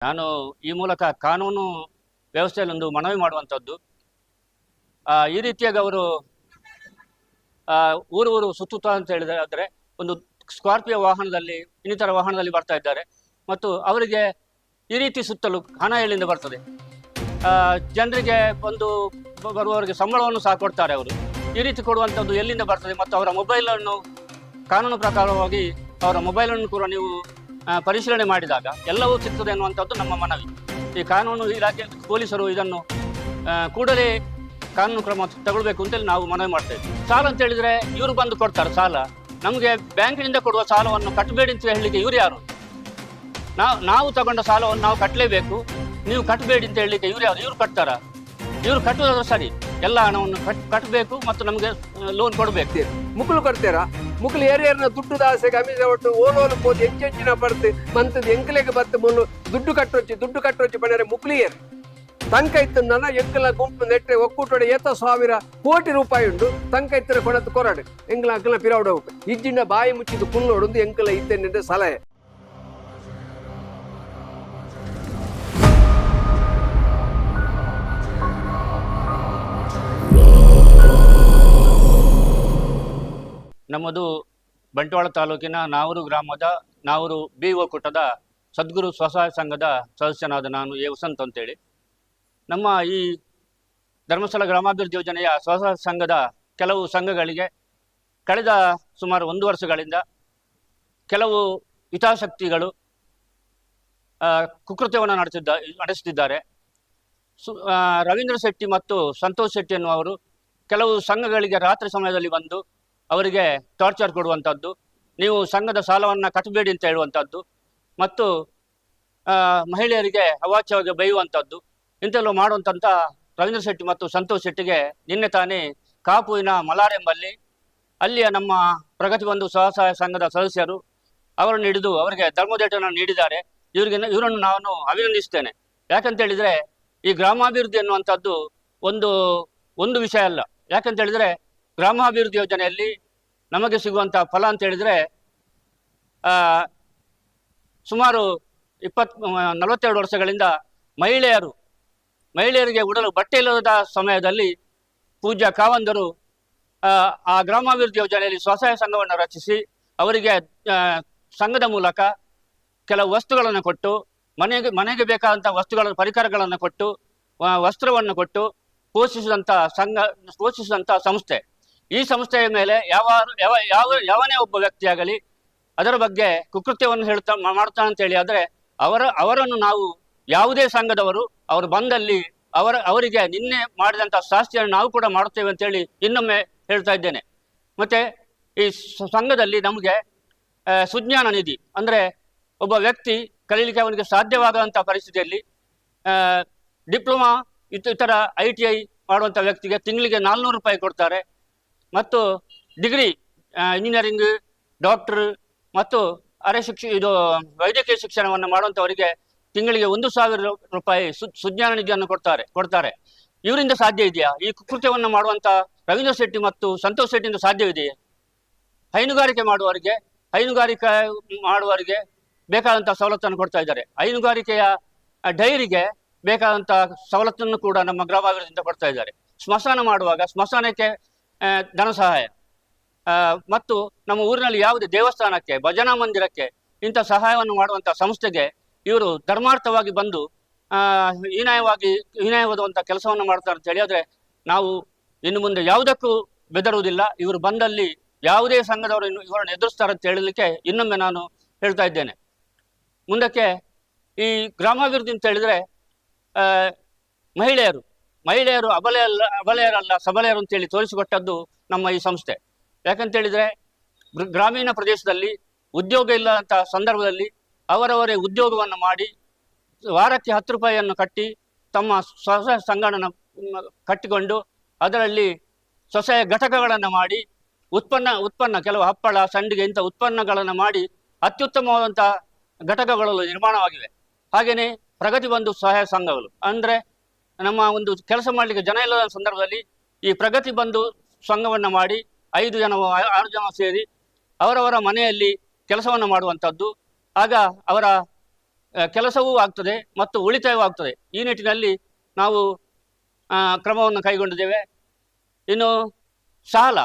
ನಾನು ಈ ಮೂಲಕ ಕಾನೂನು ವ್ಯವಸ್ಥೆಯಲ್ಲಿ ಒಂದು ಮನವಿ ಮಾಡುವಂಥದ್ದು. ಈ ರೀತಿಯಾಗಿ ಅವರು ಊರು ಸುತ್ತುತ್ತಾ ಅಂತ ಹೇಳಿದರೆ ಒಂದು ಸ್ಕಾರ್ಪಿಯೋ ವಾಹನದಲ್ಲಿ ಇನ್ನಿತರ ವಾಹನದಲ್ಲಿ ಬರ್ತಾ ಇದ್ದಾರೆ ಮತ್ತು ಅವರಿಗೆ ಈ ರೀತಿ ಸುತ್ತಲೂ ಹಣ ಎಲ್ಲಿಂದ ಬರ್ತದೆ? ಜನರಿಗೆ ಬರುವವರಿಗೆ ಸಂಬಳವನ್ನು ಸಹ ಕೊಡ್ತಾರೆ ಅವರು. ಈ ರೀತಿ ಕೊಡುವಂಥದ್ದು ಎಲ್ಲಿಂದ ಬರ್ತದೆ? ಮತ್ತು ಅವರ ಮೊಬೈಲನ್ನು ಕಾನೂನು ಪ್ರಕಾರವಾಗಿ ಅವರ ಮೊಬೈಲನ್ನು ಕೂಡ ನೀವು ಪರಿಶೀಲನೆ ಮಾಡಿದಾಗ ಎಲ್ಲವೂ ಸಿಗ್ತದೆ ಅನ್ನುವಂಥದ್ದು ನಮ್ಮ ಮನವಿ. ಈ ಕಾನೂನು ಇಲಾಖೆ ಪೊಲೀಸರು ಇದನ್ನು ಕೂಡಲೇ ಕಾನೂನು ಕ್ರಮ ತಗೊಳ್ಬೇಕು ಅಂತೇಳಿ ನಾವು ಮನವಿ ಮಾಡ್ತೇವೆ. ಸಾಲ ಅಂತ ಹೇಳಿದರೆ ಇವರು ಬಂದು ಕೊಡ್ತಾರೆ ಸಾಲ. ನಮಗೆ ಬ್ಯಾಂಕಿನಿಂದ ಕೊಡುವ ಸಾಲವನ್ನು ಕಟ್ಟಬೇಡಿ ಅಂತ ಹೇಳಲಿಕ್ಕೆ ಇವರು ಯಾರು? ನಾವು ತಗೊಂಡ ಸಾಲವನ್ನು ನಾವು ಕಟ್ಟಲೇಬೇಕು, ನೀವು ಕಟ್ಟಬೇಡಿ ಅಂತ ಹೇಳಲಿಕ್ಕೆ ಇವರು ಯಾರು? ಇವರು ಕಟ್ತಾರ? ಇವರು ಕಟ್ಟುವುದಾದ್ರೆ ಸರಿ, ಎಲ್ಲ ಹಣವನ್ನು ಕಟ್ಟಬೇಕು ಮತ್ತು ನಮಗೆ ಲೋನ್ ಕೊಡಬೇಕು. ಮುಕ್ಳು ಕೊಡ್ತೀರಾ? ಮುಕ್ಳು ಏರಿಯರ್ನ ದುಡ್ಡು ದಾಸೆಗೆ ಅಮಿಷ ಒಟ್ಟು ಓಲೋಲು ಪೋದು ಎಂಚಿನ ಬರ್ತು ಮಂತದ್ದು ಎಂಕಲೆಗೆ ಬತ್ತು ಮುನ್ನು ದುಡ್ಡು ಕಟ್ಟೊಚ್ಚಿ ಬಣ್ಣ ಮುಕ್ಳಿಯರ್ ತಂಕ ಇತ್ತು ನನ್ನ ಎಂಕಲ ಗುಂಪು ನೆಟ್ಟೆ ಒಕ್ಕೂಟೋಡೆ 1,000 ಕೋಟಿ ರೂಪಾಯಿ ಉಂಟು. ತಂಕ ಇತ್ತರ ಕೊಡತ್ತು ಕೊರಡು ಎಂಕಲ ಅಂಕಲ ಪಿರಾವಡ ಹೋಗ್ಬೇಕು. ಇಜ್ಜಿನ ಬಾಯಿ ಮುಚ್ಚಿದ್ದು ಕುಲ್ಲೋಡು ಎಂಕಲ ಇತ್ತೇನೆ ಸಲಹೆ. ನಮ್ಮದು ಬಂಟ್ವಾಳ ತಾಲೂಕಿನ ನಾವೂರು ಗ್ರಾಮದ ನಾವೂರು ಬಿ ಒಕ್ಕೂಟದ ಸದ್ಗುರು ಸ್ವಸಹಾಯ ಸಂಘದ ಸದಸ್ಯನಾದ ನಾನು ಎ ವಸಂತ್ ಅಂತೇಳಿ. ನಮ್ಮ ಈ ಧರ್ಮಸ್ಥಳ ಗ್ರಾಮಾಭಿವೃದ್ಧಿ ಯೋಜನೆಯ ಸ್ವಸಹಾಯ ಸಂಘದ ಕೆಲವು ಸಂಘಗಳಿಗೆ ಕಳೆದ ಸುಮಾರು 1 ವರ್ಷಗಳಿಂದ ಕೆಲವು ಹಿತಾಸಕ್ತಿಗಳು ಕುಕೃತ್ಯವನ್ನು ನಡೆಸುತ್ತಿದ್ದಾರೆ. ರವೀಂದ್ರ ಶೆಟ್ಟಿ ಮತ್ತು ಸಂತೋಷ್ ಶೆಟ್ಟಿ ಎನ್ನುವರು ಕೆಲವು ಸಂಘಗಳಿಗೆ ರಾತ್ರಿ ಸಮಯದಲ್ಲಿ ಬಂದು ಅವರಿಗೆ ಟಾರ್ಚರ್ ಕೊಡುವಂಥದ್ದು, ನೀವು ಸಂಘದ ಸಾಲವನ್ನು ಕಟ್ಟಬೇಡಿ ಅಂತ ಹೇಳುವಂಥದ್ದು ಮತ್ತು ಮಹಿಳೆಯರಿಗೆ ಅವಾಚ್ಯವಾಗಿ ಬೈಯುವಂಥದ್ದು ಇಂತೆಲ್ಲ ಮಾಡುವಂಥ ರವೀಂದ್ರ ಶೆಟ್ಟಿ ಮತ್ತು ಸಂತೋಷ್ ಶೆಟ್ಟಿಗೆ ನಿನ್ನೆ ತಾನೇ ಕಾಪುವಿನ ಮಲಾರ್ ಎಂಬಲ್ಲಿ ಅಲ್ಲಿಯ ನಮ್ಮ ಪ್ರಗತಿ ಬಂಧು ಸ್ವಸಹಾಯ ಸಂಘದ ಸದಸ್ಯರು ಅವರನ್ನು ಹಿಡಿದು ಅವರಿಗೆ ಧರ್ಮೋದೇಟವನ್ನು ನೀಡಿದ್ದಾರೆ. ಇವರನ್ನು ನಾನು ಅಭಿನಂದಿಸ್ತೇನೆ. ಯಾಕಂತೇಳಿದರೆ ಈ ಗ್ರಾಮಾಭಿವೃದ್ಧಿ ಎನ್ನುವಂಥದ್ದು ಒಂದು ವಿಷಯ ಅಲ್ಲ. ಯಾಕಂತೇಳಿದರೆ ಗ್ರಾಮಾಭಿವೃದ್ಧಿ ಯೋಜನೆಯಲ್ಲಿ ನಮಗೆ ಸಿಗುವಂಥ ಫಲ ಅಂತ ಹೇಳಿದರೆ ಸುಮಾರು 42 ವರ್ಷಗಳಿಂದ ಮಹಿಳೆಯರಿಗೆ ಉಡಲು ಬಟ್ಟೆ ಇಲ್ಲದ ಸಮಯದಲ್ಲಿ ಪೂಜ್ಯ ಕಾವಂದರು ಆ ಗ್ರಾಮಾಭಿವೃದ್ಧಿ ಯೋಜನೆಯಲ್ಲಿ ಸ್ವಸಹಾಯ ಸಂಘವನ್ನು ರಚಿಸಿ ಅವರಿಗೆ ಸಂಘದ ಮೂಲಕ ಕೆಲವು ವಸ್ತುಗಳನ್ನು ಕೊಟ್ಟು ಮನೆಗೆ ಬೇಕಾದಂಥ ಪರಿಕರಗಳನ್ನು ಕೊಟ್ಟು ವಸ್ತ್ರವನ್ನು ಕೊಟ್ಟು ಪೋಷಿಸಿದಂಥ ಸಂಸ್ಥೆ. ಈ ಸಂಸ್ಥೆಯ ಮೇಲೆ ಯಾವನೇ ಒಬ್ಬ ವ್ಯಕ್ತಿಯಾಗಲಿ ಅದರ ಬಗ್ಗೆ ಕುಕೃತ್ಯವನ್ನು ಮಾಡ್ತಾನೆ ಅಂತೇಳಿ ಆದರೆ ಅವರನ್ನು ನಾವು ಯಾವುದೇ ಸಂಘದವರು ಅವರು ಬಂದಲ್ಲಿ ಅವರಿಗೆ ನಿನ್ನೆ ಮಾಡಿದಂಥ ಶಾಸ್ತಿಯನ್ನು ನಾವು ಕೂಡ ಮಾಡುತ್ತೇವೆ ಅಂತೇಳಿ ಇನ್ನೊಮ್ಮೆ ಹೇಳ್ತಾ ಇದ್ದೇನೆ. ಮತ್ತು ಈ ಸಂಘದಲ್ಲಿ ನಮಗೆ ಸುಜ್ಞಾನ ನಿಧಿ ಅಂದರೆ ಒಬ್ಬ ವ್ಯಕ್ತಿ ಕಲೀಲಿಕ್ಕೆ ಅವನಿಗೆ ಸಾಧ್ಯವಾಗುವಂಥ ಪರಿಸ್ಥಿತಿಯಲ್ಲಿ ಡಿಪ್ಲೊಮಾ ಇತರ ITI ಮಾಡುವಂಥ ವ್ಯಕ್ತಿಗೆ ತಿಂಗಳಿಗೆ 400 ರೂಪಾಯಿ ಕೊಡ್ತಾರೆ. ಮತ್ತು ಡಿಗ್ರಿ ಇಂಜಿನಿಯರಿಂಗ್, ಡಾಕ್ಟರ್ ಮತ್ತು ವೈದ್ಯಕೀಯ ಶಿಕ್ಷಣವನ್ನು ಮಾಡುವಂಥವರಿಗೆ ತಿಂಗಳಿಗೆ 1,000 ರೂಪಾಯಿ ಸುಜ್ಞಾನ ನಿಧಿಯನ್ನು ಕೊಡ್ತಾರೆ. ಇವರಿಂದ ಸಾಧ್ಯ ಇದೆಯಾ? ಈ ಕೃತ್ಯವನ್ನು ಮಾಡುವಂಥ ರವೀಂದ್ರ ಶೆಟ್ಟಿ ಮತ್ತು ಸಂತೋಷ್ ಶೆಟ್ಟಿಯಿಂದ ಸಾಧ್ಯವಿದೆಯೇ? ಹೈನುಗಾರಿಕೆ ಮಾಡುವವರಿಗೆ ಬೇಕಾದಂಥ ಸವಲತ್ತನ್ನು ಕೊಡ್ತಾ ಇದ್ದಾರೆ. ಹೈನುಗಾರಿಕೆಯ ಡೈರಿಗೆ ಬೇಕಾದಂಥ ಸವಲತ್ತನ್ನು ಕೂಡ ನಮ್ಮ ಗ್ರಾಮಾಭಿವೃದ್ಧಿಯಿಂದ ಕೊಡ್ತಾ ಇದ್ದಾರೆ. ಸ್ಮಶಾನ ಮಾಡುವಾಗ ಸ್ಮಶಾನಕ್ಕೆ ಧನ ಸಹಾಯ ಮತ್ತು ನಮ್ಮ ಊರಿನಲ್ಲಿ ಯಾವುದೇ ದೇವಸ್ಥಾನಕ್ಕೆ, ಭಜನಾ ಮಂದಿರಕ್ಕೆ ಇಂಥ ಸಹಾಯವನ್ನು ಮಾಡುವಂಥ ಸಂಸ್ಥೆಗೆ ಇವರು ಧರ್ಮಾರ್ಥವಾಗಿ ಬಂದು ಹೀನಾಯವಾದಂಥ ಕೆಲಸವನ್ನು ಮಾಡ್ತಾರೆ ಅಂತ ಹೇಳಿದರೆ ನಾವು ಇನ್ನು ಮುಂದೆ ಯಾವುದಕ್ಕೂ ಬೆದರುವುದಿಲ್ಲ. ಇವರು ಬಂದಲ್ಲಿ ಯಾವುದೇ ಸಂಘದವರು ಇವರನ್ನು ಎದುರಿಸ್ತಾರೆ ಅಂತ ಹೇಳಲಿಕ್ಕೆ ಇನ್ನೊಮ್ಮೆ ನಾನು ಹೇಳ್ತಾ ಇದ್ದೇನೆ. ಮುಂದಕ್ಕೆ ಈ ಗ್ರಾಮಾಭಿವೃದ್ಧಿ ಅಂತ ಹೇಳಿದರೆ ಮಹಿಳೆಯರು ಅಬಲೆಯರಲ್ಲ ಸಬಲೆಯರು ಅಂತೇಳಿ ತೋರಿಸಿಕೊಟ್ಟದ್ದು ನಮ್ಮ ಈ ಸಂಸ್ಥೆ. ಯಾಕಂತೇಳಿದರೆ ಗ್ರಾಮೀಣ ಪ್ರದೇಶದಲ್ಲಿ ಉದ್ಯೋಗ ಇಲ್ಲದಂಥ ಸಂದರ್ಭದಲ್ಲಿ ಅವರವರೇ ಉದ್ಯೋಗವನ್ನು ಮಾಡಿ ವಾರಕ್ಕೆ 10 ರೂಪಾಯಿಯನ್ನು ಕಟ್ಟಿ ತಮ್ಮ ಸ್ವಸಹಾಯ ಸಂಘವನ್ನು ಕಟ್ಟಿಕೊಂಡು ಅದರಲ್ಲಿ ಸ್ವಸಹಾಯ ಘಟಕಗಳನ್ನು ಮಾಡಿ ಉತ್ಪನ್ನ ಕೆಲವು ಹಪ್ಪಳ, ಸಂಡಿಗೆ ಇಂಥ ಉತ್ಪನ್ನಗಳನ್ನು ಮಾಡಿ ಅತ್ಯುತ್ತಮವಾದಂಥ ಘಟಕಗಳು ನಿರ್ಮಾಣವಾಗಿವೆ. ಹಾಗೆಯೇ ಪ್ರಗತಿ ಬಂಧು ಸಹಾಯ ಸಂಘಗಳು ಅಂದರೆ ನಮ್ಮ ಒಂದು ಕೆಲಸ ಮಾಡಲಿಕ್ಕೆ ಜನ ಇಲ್ಲದ ಸಂದರ್ಭದಲ್ಲಿ ಈ ಪ್ರಗತಿ ಬಂಧು ಸಂಘವನ್ನು ಮಾಡಿ 5 ಜನ 6 ಜನ ಸೇರಿ ಅವರವರ ಮನೆಯಲ್ಲಿ ಕೆಲಸವನ್ನು ಮಾಡುವಂಥದ್ದು. ಆಗ ಅವರ ಕೆಲಸವೂ ಆಗ್ತದೆ ಮತ್ತು ಉಳಿತಾಯವೂ ಆಗ್ತದೆ. ಈ ನಿಟ್ಟಿನಲ್ಲಿ ನಾವು ಕ್ರಮವನ್ನು ಕೈಗೊಂಡಿದ್ದೇವೆ. ಇನ್ನು ಸಾಲ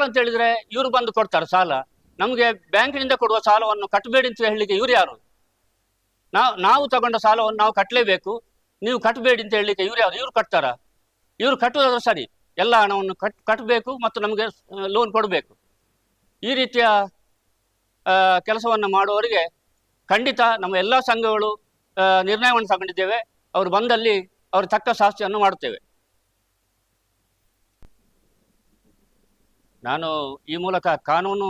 ಅಂತ ಹೇಳಿದರೆ ಇವರು ಬಂದು ಕೊಡ್ತಾರೆ ಸಾಲ. ನಮಗೆ ಬ್ಯಾಂಕಿನಿಂದ ಕೊಡುವ ಸಾಲವನ್ನು ಕಟ್ಟಬೇಡಿ ಅಂತ ಹೇಳಲಿಕ್ಕೆ ಇವರು ಯಾರು? ನಾವು ತಗೊಂಡ ಸಾಲವನ್ನು ನಾವು ಕಟ್ಟಲೇಬೇಕು, ನೀವು ಕಟ್ಟಬೇಡಿ ಅಂತ ಹೇಳಲಿಕ್ಕೆ ಇವರು ಯಾರು? ಇವರು ಕಟ್ತಾರ? ಇವರು ಕಟ್ಟುವುದಾದ್ರೆ ಸರಿ, ಎಲ್ಲ ಹಣವನ್ನು ಕಟ್ಟಬೇಕು ಮತ್ತು ನಮಗೆ ಲೋನ್ ಕೊಡಬೇಕು. ಈ ರೀತಿಯ ಕೆಲಸವನ್ನು ಮಾಡುವವರಿಗೆ ಖಂಡಿತ ನಮ್ಮ ಎಲ್ಲ ಸಂಘಗಳು ನಿರ್ಣಯವನ್ನು ತಗೊಂಡಿದ್ದೇವೆ. ಅವರು ಬಂದಲ್ಲಿ ಅವರು ತಕ್ಕ ಶಾಸ್ತಿಯನ್ನು ಮಾಡುತ್ತೇವೆ. ನಾನು ಈ ಮೂಲಕ ಕಾನೂನು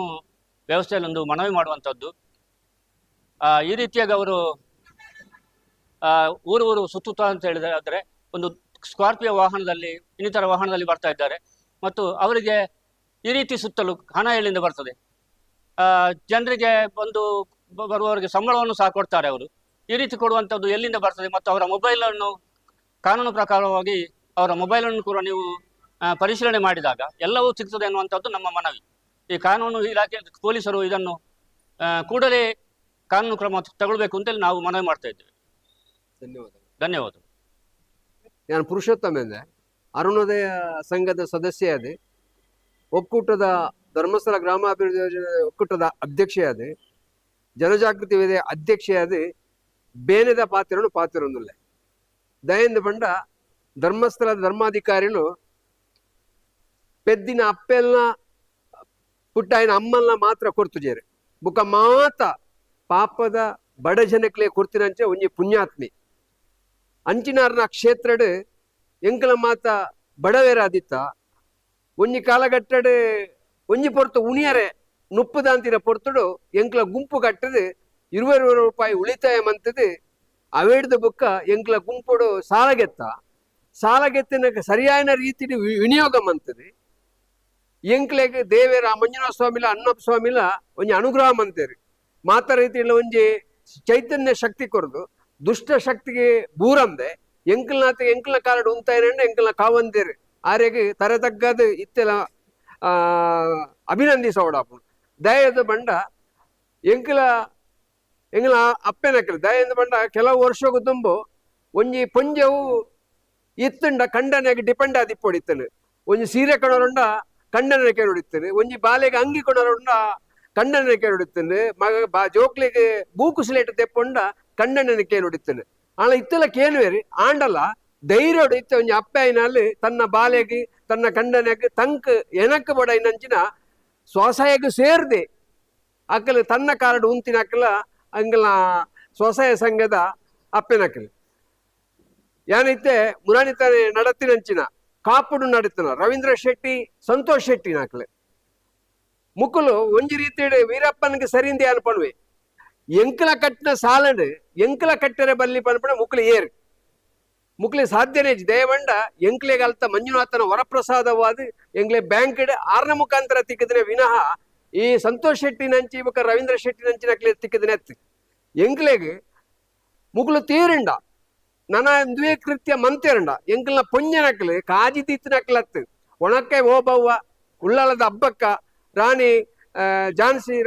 ವ್ಯವಸ್ಥೆಯಲ್ಲಿ ಒಂದು ಮನವಿ ಮಾಡುವಂಥದ್ದು, ಈ ರೀತಿಯಾಗಿ ಅವರು ಊರು ಸುತ್ತುತ್ತಾ ಅಂತ ಹೇಳಿದರೆ ಒಂದು ಸ್ಕಾರ್ಪಿಯೋ ವಾಹನದಲ್ಲಿ ಇನ್ನಿತರ ವಾಹನದಲ್ಲಿ ಬರ್ತಾ ಇದ್ದಾರೆ ಮತ್ತು ಅವರಿಗೆ ಈ ರೀತಿ ಸುತ್ತಲೂ ಹಣ ಎಲ್ಲಿಂದ ಬರ್ತದೆ? ಜನರಿಗೆ ಬರುವವರಿಗೆ ಸಂಬಳವನ್ನು ಸಹ ಕೊಡ್ತಾರೆ ಅವರು. ಈ ರೀತಿ ಕೊಡುವಂಥದ್ದು ಎಲ್ಲಿಂದ ಬರ್ತದೆ? ಮತ್ತು ಅವರ ಮೊಬೈಲನ್ನು ಕಾನೂನು ಪ್ರಕಾರವಾಗಿ ಅವರ ಮೊಬೈಲನ್ನು ಕೂಡ ನೀವು ಪರಿಶೀಲನೆ ಮಾಡಿದಾಗ ಎಲ್ಲವೂ ಸಿಗ್ತದೆ ಅನ್ನುವಂಥದ್ದು ನಮ್ಮ ಮನವಿ. ಈ ಕಾನೂನು ಇಲಾಖೆ ಪೊಲೀಸರು ಇದನ್ನು ಕೂಡಲೇ ಕಾನೂನು ಕ್ರಮ ತಗೊಳ್ಬೇಕು ಅಂತೇಳಿ ನಾವು ಮನವಿ ಮಾಡ್ತಾ ಇದ್ದೇವೆ. ಧನ್ಯವಾದ. ನಾನು ಪುರುಷೋತ್ತಮ ಎಂದೆ, ಅರುಣೋದಯ ಸಂಘದ ಸದಸ್ಯ ಅದೇ, ಒಕ್ಕೂಟದ ಧರ್ಮಸ್ಥಳ ಗ್ರಾಮಾಭಿವೃದ್ಧಿ ಯೋಜನೆ ಒಕ್ಕೂಟದ ಅಧ್ಯಕ್ಷೆಯಾದೆ, ಜನಜಾಗೃತಿ ವೇದಿಕೆ ಅಧ್ಯಕ್ಷೆಯಾದೆ, ಬೇನೆದ ಪಾತಿರೊಂದುಲ್ಲೆ ದಯಂದು ಬಂಡ ಧರ್ಮಸ್ಥಳದ ಧರ್ಮಾಧಿಕಾರಿಗಳು ಪೆದ್ದಿನ ಅಪ್ಪೆಲ್ಲ ಪುಟ್ಟಾಯಿನ ಅಮ್ಮಲ್ಲ ಮಾತ್ರ ಕೊರ್ತುಜೇರು ಬುಕ್ಕ ಮಾತ ಪಾಪದ ಬಡ ಜನಕ್ಲೆ ಕೊರ್ತಿನಂಚೆ ಒಂಜಿ ಪುಣ್ಯಾತ್ಮಿ ಅಂಚಿನಾರ್ನ ಕ್ಷೇತ್ರಡ್ ಎಂಕಲ ಮಾತ ಬಡವೇರಾದಿತ್ತ ಒಂಜಿ ಕಾಲಘಟ್ಟಡ್ ಒಂಜಿ ಪೊರ್ತು ಉಣಿಯರೆ ನುಪ್ಪುದಾಂತಿನ ಪೊರ್ತುಡು ಎಂಕ್ಲ ಗುಂಪು ಕಟ್ಟದು 20 ರೂಪಾಯಿ ಉಳಿತಾಯ ಮಂತದು ಅವೇಡ್ದ ಬುಕ್ಕ ಎಂಕ್ಲ ಗುಂಪುಡು ಸಾಲಗೆತ್ತಿನ ಸರಿಯಾದ ರೀತಿ ವಿನಿಯೋಗ ಮಂತದು ಎಂಕ್ಲೆಗ್ ದೇವೇರ ಮಂಜುನಾಥ ಸ್ವಾಮಿಲ ಅನ್ನಪ್ಪ ಸ್ವಾಮಿಲ ಒಂಜಿ ಅನುಗ್ರಹ ಮಂತೇರು ಮಾತ ರೀತಿಯಲ್ಲಿ ಒಂಜಿ ಚೈತನ್ಯ ಶಕ್ತಿ ಕೊರದು ದುಷ್ಟ ಶಕ್ತಿಗೆ ಬೂರಂದೆ ಎಂಕಲ್ನ ಕಾಲಡ್ ಉಂತಾಯನಂಡ ಎಂಕಲ್ನ ಕಾವಂದೇರು ಆರೆಗೆ ತರತಕ್ಕದು ಇತ್ತೆಲ ಅಭಿನಂದಿಸೋಡಾಪು ದಯದ ಬಂಡ ಎಂಕಲ ಅಪ್ಪೆನಕಲ್ ದಯದ ಬಂಡ ಕೆಲವು ವರ್ಷಕ್ಕೂ ತುಂಬು ಒಂಜಿ ಪೊಂಜವು ಇತ್ತುಂಡ ಕಂಡನೆಗೆ ಡಿಪೆಂಡ್ ಆದಿಪ್ಪೊಡಿತ್ತನು ಒಂಜಿ ಸೀರೆ ಕಣರುಂಡ ಕಂಡನ ಕೇಳುತ್ತೇನೆ ಒಂಜಿ ಬಾಲೆಗೆ ಅಂಗಿ ಕೊಡೋರುಂಡ ಕಂಡನ ಕೇಳುತ್ತೇನೆ ಮಗ ಜೋಕ್ಲಿಗೆ ಬೂಕು ಸ್ಲೇಟ್ ತೆಪ್ಪೊಂಡ ಕಂಡನ ಕೇಳುತ್ತೇನೆ ಆಳ ಇತ್ತೆಲ್ಲ ಕೇಳುವೇರಿ ಆಂಡಲ ಧೈರ್ಯೋಡು ಇತ್ತ ಒಂಜಿ ಅಪ್ಪಾಯಿನಲ್ಲಿ ತನ್ನ ಬಾಲೆಗೆ ತನ್ನ ಕಂಡನೆಗೆ ತಂಕ್ ಎನಕ್ ಬಡೈನಂಚಿನ ಸ್ವಸಹಾಯಕ್ಕೆ ಸೇರ್ದೆ ಅಕ್ಕಲು ತನ್ನ ಕಾರ್ಡ್ ಉಂತಿನ ಅಕ್ಕಲ ಅಂಗಲ ಸ್ವಸಹಾಯ ಸಂಘದ ಅಪ್ಪೆನಕ್ಕಲು ಯಾನೈತೆ ಮುರಾಣಿತನೆ ನಡತಿನಂಚಿನ ಕಾಪುಡು ನಡೀತನ ರವೀಂದ್ರ ಶೆಟ್ಟಿ ಸಂತೋಷ್ ಶೆಟ್ಟಿ ನಾಕ್ಲೆ ಮುಕ್ಕಲು ಒಂಜಿ ರೀತಿ ವೀರಪ್ಪನಿಗೆ ಸರಿಂದೆ ಅನ್ಪಣ್ವೆ ಎಂಕಲ ಕಟ್ಟಿನ ಸಾಲಡ್ ಎಂಕಲ ಕಟ್ಟರೆ ಬಲ್ಲಿ ಪನ್ಪಣ ಮುಕ್ಳು ಏರು ಮುಕ್ಲಿ ಸಾಧ್ಯನೇ ದಯವಂಡ ಎಂಕ್ಲೆಗೆ ಅಲ್ತ ಮಂಜುನಾಥನ ವರಪ್ರಸಾದವಾದ ಎಂಕ್ಲೆ ಬ್ಯಾಂಕ್ ಆರ್ನ ಮುಖಾಂತರ ತಿಕ್ಕಿದ್ರೆ ವಿನಃ ಈ ಸಂತೋಷ್ ಶೆಟ್ಟಿ ನಂಚಿ ಬೊಕ ರವೀಂದ್ರ ಶೆಟ್ಟಿ ನಂಚಿನಕ್ಲೆ ತಿಕ್ಕಿದ್ರೆ ಎತ್ತು ಎಂಕ್ಲೆಗೆ ಮುಕ್ಳು ತೀರಿಂಡ ನನ್ನ ದ್ವೇಕೃತ್ಯ ಮಂತೇರಂಡ ಎಂಕಲ್ನ ಪೊಂಜನಕ್ಲು ಕಾಜಿ ತೀತ್ತಿನಕ್ಲತ್ತು ಒಣಕ್ಕೆ ಓಬವ್ವ ಉಳ್ಳಾಲದ ಹಬ್ಬಕ್ಕ ರಾಣಿ ಝಾನ್ಸಿ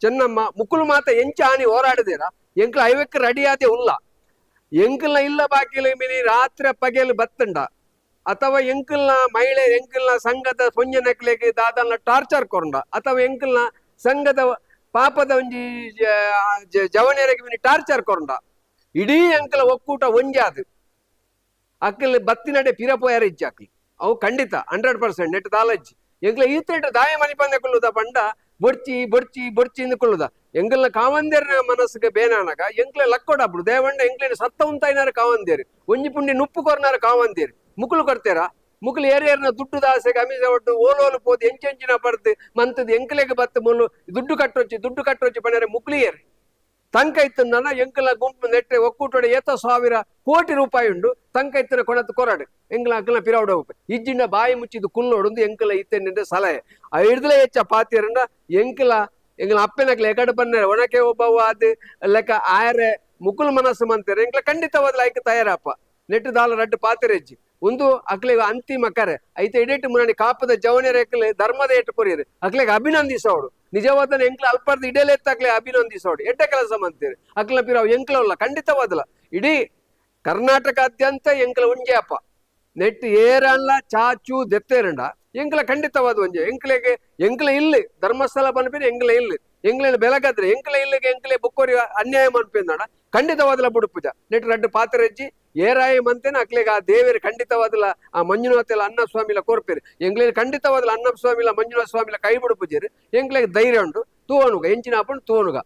ಚೆನ್ನಮ್ಮ ಮುಕ್ಕುಲು ಮಾತ ಎಂಚ ಆನಿ ಹೋರಾಡದೇರ ಎಂಕ್ಲ ಐವಕ್ಕೆ ರೆಡಿ ಆದೆ ಉಲ್ಲ ಎಂಕಲ್ನ ಇಲ್ಲ ಬಾಕಿಲು ಮಿನಿ ರಾತ್ರಿ ಪಗೆಲು ಬತ್ತಂಡ ಅಥವಾ ಎಂಕಲ್ನ ಮಹಿಳೆ ಎಂಕಲ್ನ ಸಂಘದ ಪೊಂಜನಕ್ಲೆಗೆ ದಾದಲ್ನ ಟಾರ್ಚರ್ ಕೊರಂಡ ಅಥವಾ ಎಂಕಲ್ನ ಸಂಘದ ಪಾಪದ ಒಂಜಿ ಜವಣಿಯರಿಗೆ ಮಿನಿ ಟಾರ್ಚರ್ ಕೊರಂಡ ಇಡೀ ಅಂಕಲ ಒಕ್ಕೂಟ ಒಂಜಾದು ಅಕ್ಕಲ್ ಬತ್ತಿನಡೆ ಪಿರಪೋಯಾರ ಇಜ್ಜಾಕಿ ಅವು ಖಂಡಿತ 100% ನೆಟ್ ದಾಲಜ್ಜಿ ಎಂಕ್ಲ ಈತ ದಾಯ ಮನಿ ಬಂದೆ ಕೊಳ್ಳುದ ಬಂಡ ಬೊಡ್ಚಿ ಇಂದುಕೊಳ್ಳುದ ಎಂಕಲ್ನ ಕಾವಂದೇರ್ನ ಮನಸ್ಸಿಗೆ ಬೇನಾನಗ ಎಂಕ್ಲೆ ಲಕ್ಕೊಡಬ್ರು ದೇವಂಡ ಎಂಕ್ಲೇನ ಸತ್ತ ಉಂತಾಯಿನಾರ ಕಾವಂದೇರು ಒಂಜಿ ಪುಂಡಿ ನುಪ್ಪು ಕೊರ್ನಾರ ಕಾವಂದೇರು ಮುಕ್ಕಲು ಕೊಡ್ತೇರ ಮುಕ್ಕಲು ಏರಿಯರ್ನ ದುಡ್ಡು ದಾಸೆಗೆ ಅಮಿಸ ಒಟ್ಟು ಓಲೋಲು ಪೋದು ಎಂಚೆಂಚಿನ ಬರ್ದು ಮಂತದ್ದು ಎಂಕ್ಲೆಗೆ ಬತ್ತು ಮುಲ್ಲು ದುಡ್ಡು ಕಟ್ಟೊಚ್ಚಿ ಪಣರೆ ಮುಕ್ಲಿಯರ್ ತಂಕ ಇತ್ತಂದನ ಎಂಕಲ ಗುಂಪು ನೆಟ್ಟೆ ಒಕ್ಕೂಟೊಡೆ 1,000 ಕೋಟಿ ರೂಪಾಯಿ ಉಂಡು ತಂಕ ಇತ್ತನ ಕೊಣತ್ತು ಕೊರಡು ಎಂಕಲ ಅಕ್ಕಲ ಪಿರವಡ ಇಜ್ಜಿಂಡ ಬಾಯಿ ಮುಚ್ಚಿದು ಕುಲ್ಲೋಡು ಎಂಕಲ ಇತ್ತೇನೆ ಸಲಹೆ ಹಿಡ್ದಲೇ ಹೆಚ್ಚ ಪಾತಿಯರಂಡ ಎಂಕಲ ಅಪ್ಪೆನಕ್ಲ ಎಕಡೆ ಬನ್ನೆ ಒಣಕೆ ಒಬ್ಬವ ಅದು ಲೆಕ್ಕ ಆಯರೆ ಮುಕುಲ್ ಮನಸ್ಸು ಮಂತಾರೆ ಎಂಕಲ ಖಂಡಿತವಾದ ಲೈಕ್ ತಯಾರಪ್ಪ ನೆಟ್ಟು ದಾಲ ರಡ್ಡು ಪಾತಿರೆಜ್ಜಿ ಒಂದು ಅಕ್ಲೆಗೆ ಅಂತಿಮ ಕರೆ ಐತೆ ಇಡೇಟು ಮುರಾಣಿ ಕಾಪದ ಜವನಿಯರ ಎಕ್ಕಲೆ ಧರ್ಮದ ಏಟು ಕೊರಿಯರು ಅಕ್ಲೆಗೆ ಅಭಿನಂದಿಸೋಡು ನಿಜವಾದ ಎಂಕ್ಲ ಅಲ್ಪರ್ದು ಇಡಲೆತ್ತಾಗ್ಲೇ ಅಭಿನಂದಿಸೋಡು ಎಡ್ಡೆ ಕೆಲಸ ಮಾಡ್ತೀರಿ ಅಕ್ಲ ಪಿರಾವ್ ಎಂಕ್ಲವಲ್ಲ ಖಂಡಿತವಾದಲ್ಲ ಇಡೀ ಕರ್ನಾಟಕಾದ್ಯಂತ ಎಂಕ್ಲ ಉಂಜೆ ಅಪ್ಪ ನೆಟ್ ಏರಲ್ಲ ಚಾಚು ದೆತ್ತೇರಂಡ ಎಂಕ್ಲ ಖಂಡಿತವಾದ ಒಂಜೆ ಎಂಕ್ಲೆ ಇಲ್ಲಿ ಧರ್ಮಸ್ಥಳ ಪನ್ಪಿನ ಎಂಕ್ಲೆ ಇಲ್ಲಿ ಎಂಕ್ಲೆನ ಬೆಳಗಾದ್ರೆ ಎಂಕ್ಲೆ ಇಲ್ಲಿಗೆ ಎಂಕ್ಲೆ ಬುಕ್ಕೋರಿ ಅನ್ಯಾಯ ಮನ್ಪಿಂದಣ ಖಂಡಿತವಾದಲ ಬುಡುಪುಜ ನೆಟ್ ರಡ್ಡು ಪಾತ್ರೆಜ್ಜಿ ಏರಾಯ ಮಂತೇನ ಅಕ್ಲೆಗೆ ಆ ದೇವೇರು ಖಂಡಿತವಾದಲ ಆ ಮಂಜುನಾಥೆಲ್ಲ ಅನ್ನ ಸ್ವಾಮಿಲ ಕೋರ್ಪೇರಿ ಎಂಕ್ಲೇನು ಖಂಡಿತವಾದಲ ಅನ್ನ ಸ್ವಾಮಿಲ ಮಂಜುನಾಥ ಸ್ವಾಮಿಲ ಕೈ ಬುಡುಪುಜೇರಿ ಎಂಕ್ಲೆಗೆ ಧೈರ್ಯ ಉಂಟು ತೂವನುಗ ಎಂಚಿನ ಹಾಪುಂಡು ತೂವನುಗ